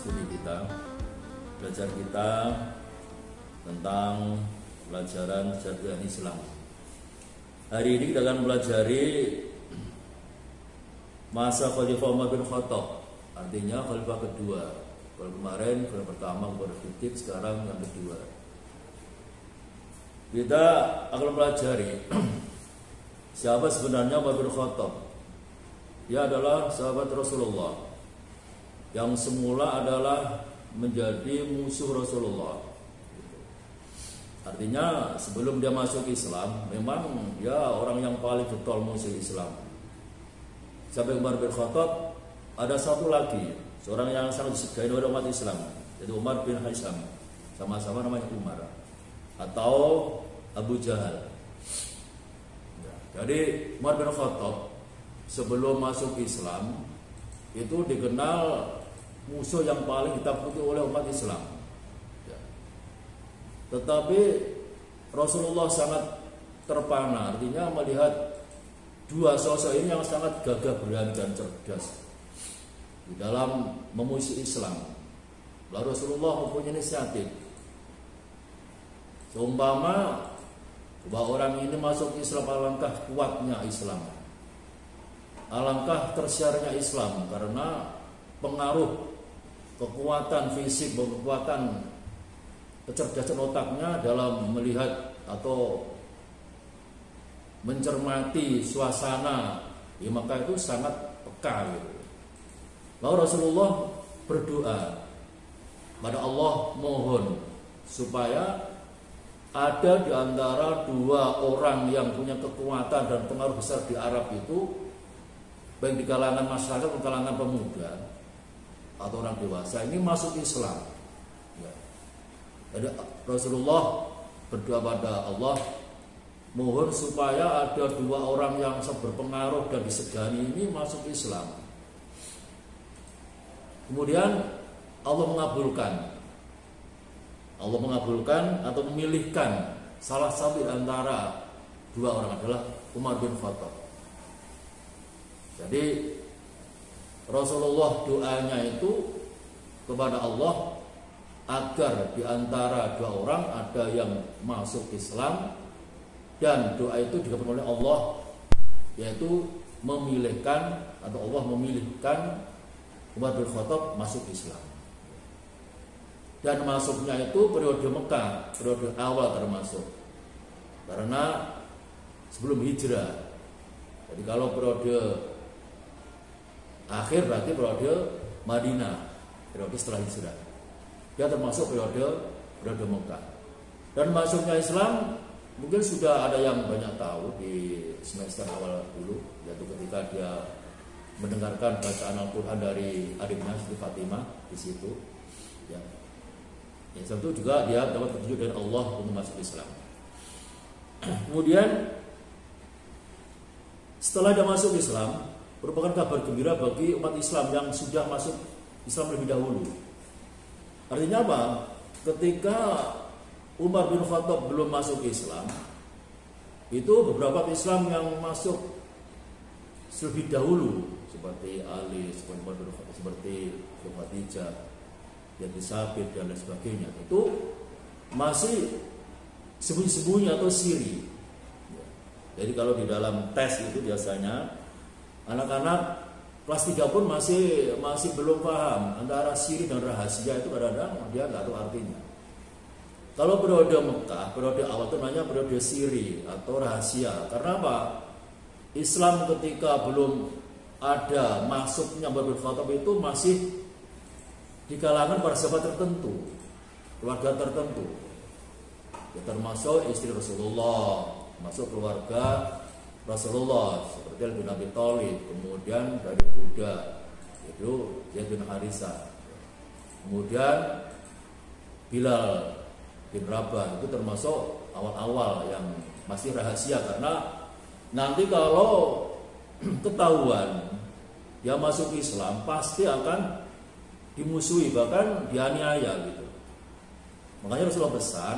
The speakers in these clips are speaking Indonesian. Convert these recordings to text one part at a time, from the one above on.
studi kita, belajar kita tentang pelajaran Syariat Islam. Hari ini kita akan pelajari masa Khalifah Umar bin Khattab, artinya Khalifah kedua. Kalau kemarin Khalifah pertama Umar bin Khattab, sekarang yang kedua. Kita akan pelajari siapa sebenarnya Umar bin Khattab. Dia adalah sahabat Rasulullah yang semula adalah menjadi musuh Rasulullah. Artinya sebelum dia masuk Islam, memang dia orang yang paling getol musuh Islam. Sampai Umar bin Khattab, ada satu lagi, seorang yang sangat disukai oleh umat Islam, yaitu Umar bin Hisham. Sama-sama namanya Umar atau Abu Jahal. Jadi Umar bin Khattab sebelum masuk Islam itu dikenal musuh yang paling ditakuti oleh umat Islam. Tetapi Rasulullah sangat terpana, artinya melihat dua sosok ini yang sangat gagah berani dan cerdas di dalam memusuhi Islam. Lalu Rasulullah mempunyai inisiatif. Seumpama bahwa orang ini masuk Islam, alangkah kuatnya Islam, alangkah tersiarnya Islam, karena pengaruh kekuatan fisik, kekuatan kecerdasan otaknya dalam melihat atau mencermati suasana, ya maka itu sangat peka gitu. Lalu Rasulullah berdoa pada Allah, mohon supaya ada di antara dua orang yang punya kekuatan dan pengaruh besar di Arab itu, baik di kalangan masyarakat maupun kalangan pemuda atau orang dewasa, ini masuk Islam. Ya. Jadi Rasulullah berdoa pada Allah, mohon supaya ada dua orang yang berpengaruh dan disegani ini masuk Islam. Kemudian Allah mengabulkan atau memilihkan salah satu di antara dua orang adalah Umar bin Khattab. Jadi Rasulullah doanya itu kepada Allah agar di antara dua orang ada yang masuk Islam, dan doa itu dikabulkan oleh Allah, yaitu memilihkan atau Allah memilihkan Umar bin Khattab masuk Islam. Dan masuknya itu periode Mekah, periode awal termasuk, karena sebelum hijrah. Jadi kalau periode akhir berarti periode Madinah, periode setelah hijrah. Dia termasuk periode Mekah. Dan masuknya Islam mungkin sudah ada yang banyak tahu di semester awal dulu, yaitu ketika dia mendengarkan bacaan Al-Quran dari adiknya Siti Fatimah di situ. Ya. Tentu juga dia dapat petunjuk dari Allah untuk masuk Islam. Kemudian setelah dia masuk Islam, merupakan kabar gembira bagi umat Islam yang sudah masuk Islam lebih dahulu. Artinya apa? Ketika Umar bin Khattab belum masuk Islam, itu beberapa Islam yang masuk lebih dahulu, seperti Ali, seperti Khadijah, Yati Sabit dan lain sebagainya, itu masih sembunyi-sembunyi atau siri. Jadi kalau di dalam tes itu biasanya anak-anak kelas 3 pun masih belum paham antara siri dan rahasia, itu kadang-kadang dia nggak tahu artinya. Kalau periode Mekah, periode awal itu namanya periode siri atau rahasia. Karena apa? Islam ketika belum ada masuknya Umar bin Khattab itu masih di kalangan para sahabat tertentu, keluarga tertentu, ya, termasuk istri Rasulullah, masuk keluarga Rasulullah seperti Ali bin Abi Thalib, kemudian dari Buddha itu Zaid bin Harithah, kemudian Bilal bin Rabah, itu termasuk awal-awal yang masih rahasia, karena nanti kalau ketahuan dia masuk Islam pasti akan dimusuhi, bahkan dianiaya gitu. Makanya Rasulullah pesan,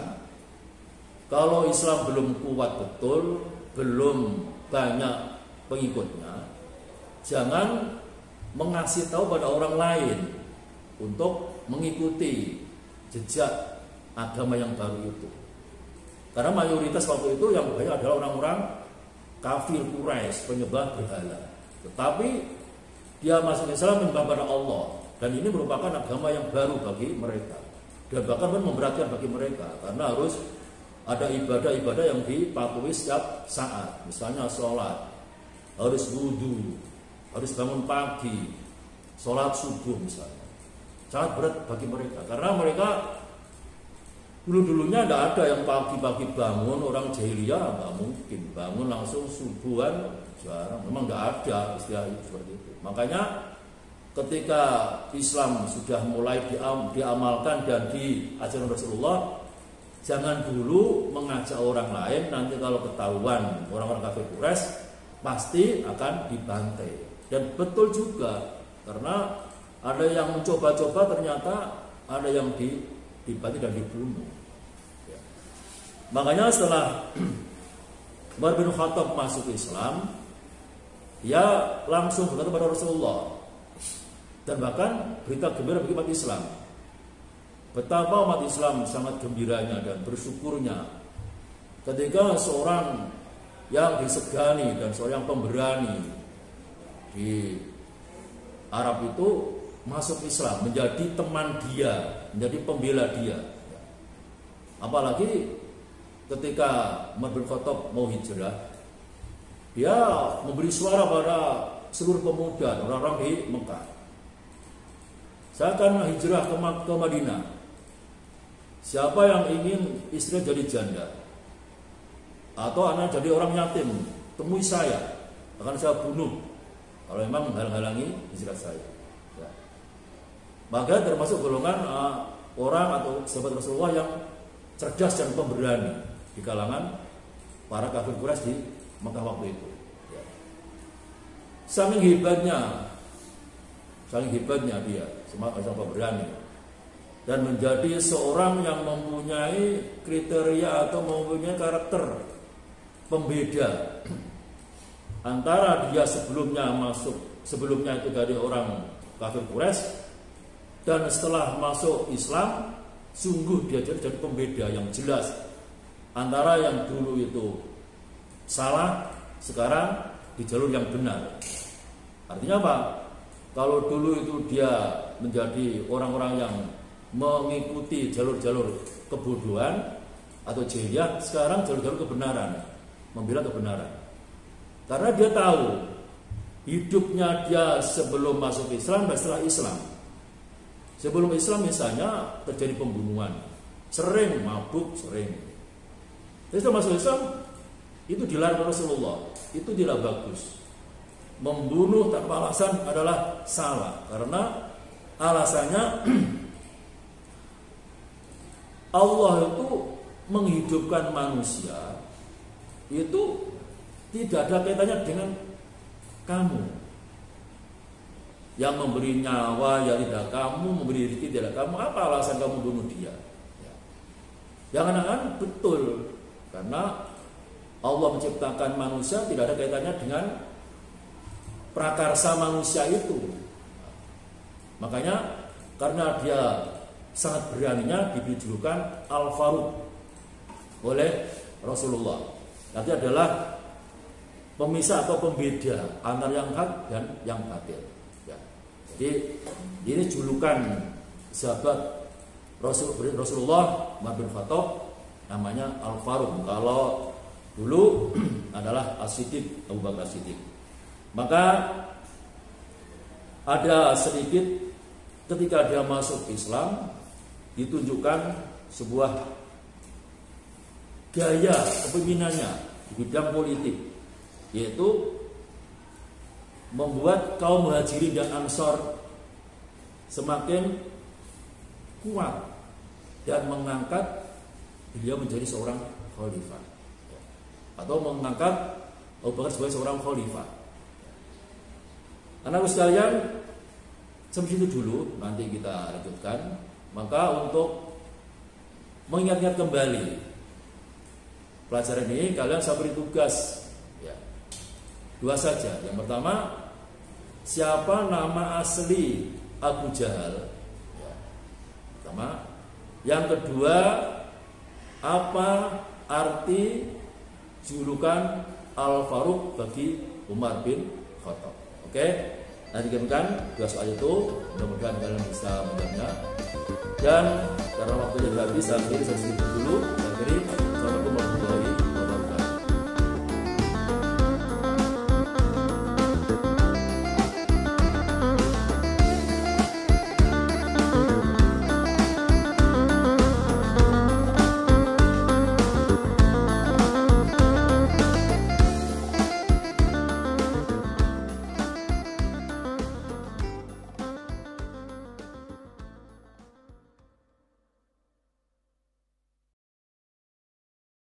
kalau Islam belum kuat betul, belum banyak pengikutnya, jangan mengasih tahu pada orang lain untuk mengikuti jejak agama yang baru itu. Karena mayoritas waktu itu yang banyak adalah orang-orang kafir Quraisy, penyembah berhala. Tetapi dia masuk Islam menyembah pada Allah, dan ini merupakan agama yang baru bagi mereka. Dan bahkan memberatkan bagi mereka karena harus ada ibadah-ibadah yang dipatuhi setiap saat. Misalnya sholat, harus wudu, harus bangun pagi, sholat subuh misalnya. Sangat berat bagi mereka karena mereka dulu-dulunya tidak ada yang pagi-pagi bangun, orang jahiliyah nggak mungkin bangun langsung subuhan, jarang. Memang tidak ada istilah itu seperti itu. Makanya ketika Islam sudah mulai diamalkan dan diajarkan Rasulullah, jangan dulu mengajak orang lain, nanti kalau ketahuan orang-orang kafir Quraisy pasti akan dibantai. Dan betul juga, karena ada yang mencoba-coba ternyata ada yang dibantai dan dibunuh. Ya. Makanya setelah Umar bin Khattab masuk Islam, dia langsung berkata kepada Rasulullah, dan bahkan berita gembira bagi umat Islam. Betapa umat Islam sangat gembiranya dan bersyukurnya ketika seorang yang disegani dan seorang pemberani di Arab itu masuk Islam, menjadi teman dia, menjadi pembela dia. Apalagi ketika Umar bin Khattab mau hijrah, dia memberi suara pada seluruh pemuda, orang-orang di Mekah. Saya akan hijrah ke Madinah. Siapa yang ingin istri jadi janda atau anak jadi orang yatim, temui saya, akan saya bunuh kalau memang menghalang-halangi hijrah saya. Ya. Maka termasuk golongan orang atau sahabat Rasulullah yang cerdas dan pemberani di kalangan para kafir Quraisy di Mekah waktu itu. Ya. Saking hebatnya dia, sangat pemberani, dan menjadi seorang yang mempunyai kriteria atau mempunyai karakter pembeda antara dia sebelumnya itu dari orang kafir Quraisy, dan setelah masuk Islam sungguh dia jadi pembeda yang jelas antara yang dulu itu salah, sekarang di jalur yang benar. Artinya apa? Kalau dulu itu dia menjadi orang-orang yang mengikuti jalur-jalur kebodohan atau jahiliyah, sekarang jalur-jalur kebenaran, membela kebenaran. Karena dia tahu hidupnya dia sebelum masuk Islam dan setelah Islam. Sebelum Islam misalnya terjadi pembunuhan, sering mabuk, sering. Tapi setelah masuk Islam itu dilarang Rasulullah, itu tidak bagus. Membunuh tanpa alasan adalah salah, karena alasannya Allah itu menghidupkan manusia itu tidak ada kaitannya dengan kamu. Yang memberi nyawa ya tidak kamu, memberi rezeki tidak kamu. Apa alasan kamu bunuh dia? Ya. Jangan-jangan betul, karena Allah menciptakan manusia tidak ada kaitannya dengan prakarsa manusia itu. Makanya karena dia sangat beraninya diberi julukan Al-Faruq oleh Rasulullah. Nanti adalah pemisah atau pembeda antara yang hak dan yang batil. Ya. Jadi ini julukan sahabat Rasulullah Umar bin Khattab, namanya Al-Faruq. Kalau dulu adalah As-Siddiq, Abu Bakar As-Siddiq. Maka ada sedikit ketika dia masuk Islam ditunjukkan sebuah gaya kepemimpinannya di bidang politik, yaitu membuat kaum Muhajirin dan Ansor semakin kuat dan mengangkat beliau menjadi seorang khalifah, atau mengangkat Abu Bakar sebagai seorang khalifah. Anak-anak sekalian, sampai situ dulu, nanti kita lanjutkan. Maka untuk mengingat-ingat kembali pelajaran ini, kalian saya beri tugas ya, 2 saja. Yang pertama, siapa nama asli Abu Jahal pertama. Yang kedua, apa arti julukan Al-Faruq bagi Umar bin Khattab? Oke, nah dikembangkan dua soal itu, mudah-mudahan kalian bisa menjawabnya. Dan karena waktunya sudah habis, saya akhiri dulu.